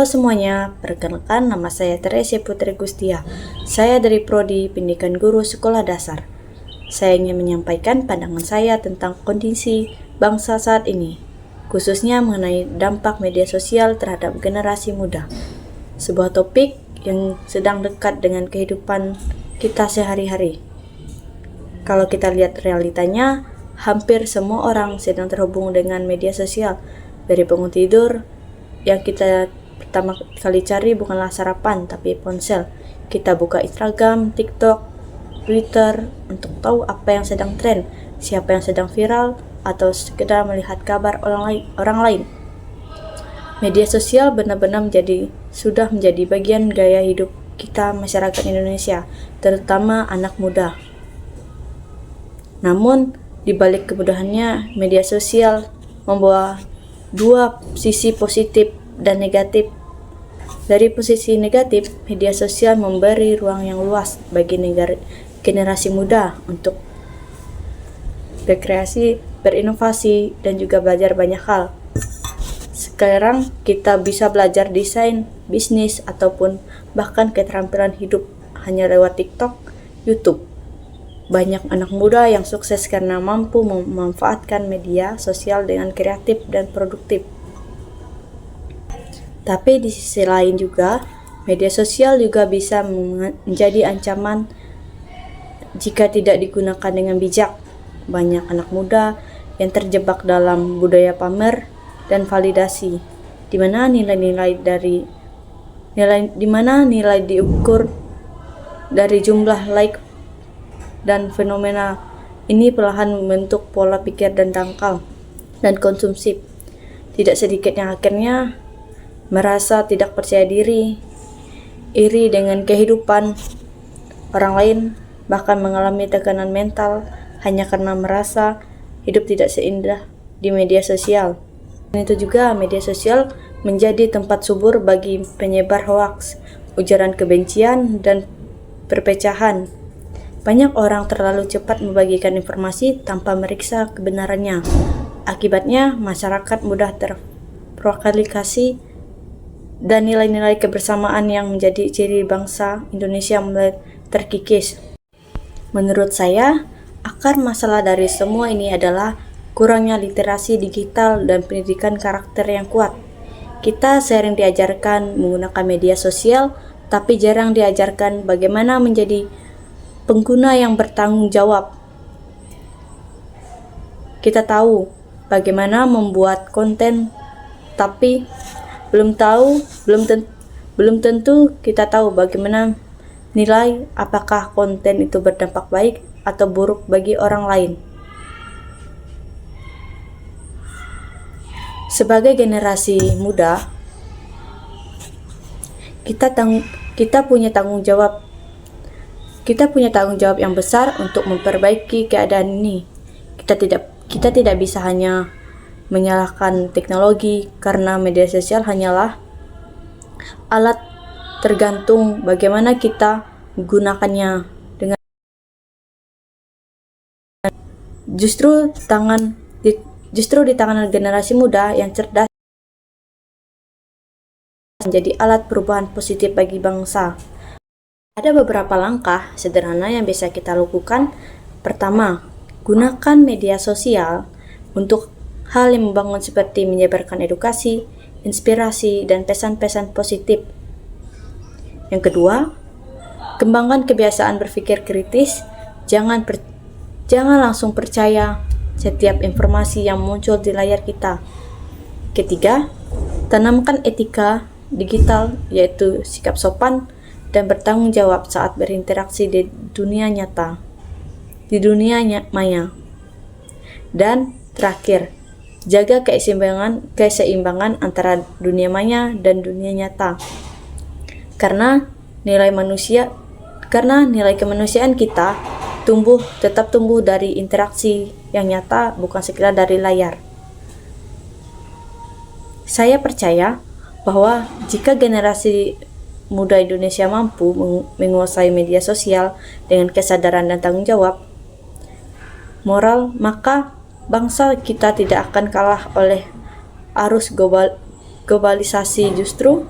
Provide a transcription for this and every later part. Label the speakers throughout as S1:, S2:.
S1: Halo semuanya, perkenalkan nama saya Teresia Putri Gustia. Saya dari Prodi Pendidikan Guru Sekolah Dasar. Saya ingin menyampaikan pandangan saya tentang kondisi bangsa saat ini, khususnya mengenai dampak media sosial terhadap generasi muda. Sebuah topik yang sedang dekat dengan kehidupan kita sehari-hari. Kalau kita lihat realitanya, hampir semua orang sedang terhubung dengan media sosial. Dari bangun tidur, yang kita pertama kali cari bukanlah sarapan, tapi ponsel. Kita buka Instagram, TikTok, Twitter untuk tahu apa yang sedang tren, siapa yang sedang viral, atau sekedar melihat kabar orang lain. Media sosial benar-benar sudah menjadi bagian gaya hidup kita masyarakat Indonesia, terutama anak muda. Namun, di balik kemudahannya, media sosial membawa dua sisi positif dan negatif. Dari posisi negatif, media sosial memberi ruang yang luas bagi generasi muda untuk berkreasi, berinovasi, dan juga belajar banyak hal. Sekarang kita bisa belajar desain, bisnis, ataupun bahkan keterampilan hidup hanya lewat TikTok, YouTube. Banyak anak muda yang sukses karena mampu memanfaatkan media sosial dengan kreatif dan produktif. Tapi di sisi lain juga, media sosial juga bisa menjadi ancaman jika tidak digunakan dengan bijak. Banyak anak muda yang terjebak dalam budaya pamer dan validasi, di mana nilai diukur dari jumlah like, dan fenomena ini perlahan membentuk pola pikir dan dangkal dan konsumsi. Tidak sedikit yang akhirnya merasa tidak percaya diri, iri dengan kehidupan orang lain, bahkan mengalami tekanan mental hanya karena merasa hidup tidak seindah di media sosial. Dan itu juga media sosial menjadi tempat subur bagi penyebar hoaks, ujaran kebencian, dan perpecahan. Banyak orang terlalu cepat membagikan informasi tanpa meriksa kebenarannya. Akibatnya, masyarakat mudah terprovokasi dan nilai-nilai kebersamaan yang menjadi ciri bangsa Indonesia mulai terkikis. Menurut saya, akar masalah dari semua ini adalah kurangnya literasi digital dan pendidikan karakter yang kuat. Kita sering diajarkan menggunakan media sosial, tapi jarang diajarkan bagaimana menjadi pengguna yang bertanggung jawab. Kita tahu bagaimana membuat konten, tapi belum tentu kita tahu bagaimana nilai apakah konten itu berdampak baik atau buruk bagi orang lain. Sebagai generasi muda, kita punya tanggung jawab yang besar untuk memperbaiki keadaan ini. Kita tidak bisa hanya menyalahkan teknologi karena media sosial hanyalah alat, tergantung bagaimana kita menggunakannya. Justru di tangan generasi muda yang cerdas menjadi alat perubahan positif bagi bangsa. Ada beberapa langkah sederhana yang bisa kita lakukan. Pertama, gunakan media sosial untuk hal yang membangun seperti menyebarkan edukasi, inspirasi, dan pesan-pesan positif. Yang kedua, kembangkan kebiasaan berpikir kritis. Jangan langsung percaya setiap informasi yang muncul di layar kita. Ketiga, tanamkan etika digital, yaitu sikap sopan dan bertanggung jawab saat berinteraksi di dunia maya. Dan terakhir, jaga keseimbangan antara dunia maya dan dunia nyata. Karena nilai kemanusiaan kita tetap tumbuh dari interaksi yang nyata, bukan sekedar dari layar. Saya percaya bahwa jika generasi muda Indonesia mampu menguasai media sosial dengan kesadaran dan tanggung jawab moral, maka bangsa kita tidak akan kalah oleh arus globalisasi. Justru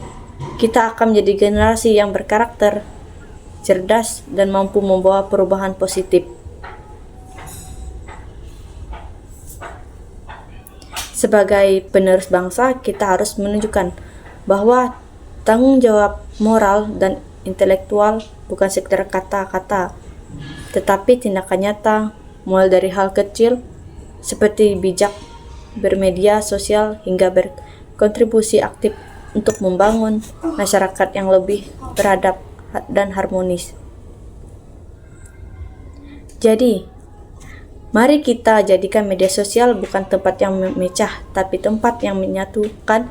S1: kita akan menjadi generasi yang berkarakter, cerdas, dan mampu membawa perubahan positif. Sebagai penerus bangsa, kita harus menunjukkan bahwa tanggung jawab moral dan intelektual bukan sekedar kata-kata, tetapi tindakan nyata, mulai dari hal kecil seperti bijak bermedia sosial hingga berkontribusi aktif untuk membangun masyarakat yang lebih beradab dan harmonis. Jadi, mari kita jadikan media sosial bukan tempat yang memecah, tapi tempat yang menyatukan,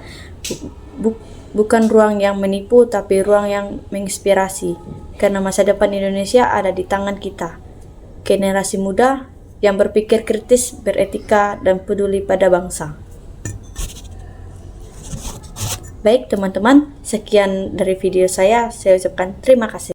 S1: bukan ruang yang menipu, tapi ruang yang menginspirasi. Karena masa depan Indonesia ada di tangan kita, generasi muda yang berpikir kritis, beretika, dan peduli pada bangsa. Baik teman-teman, sekian dari video saya ucapkan terima kasih.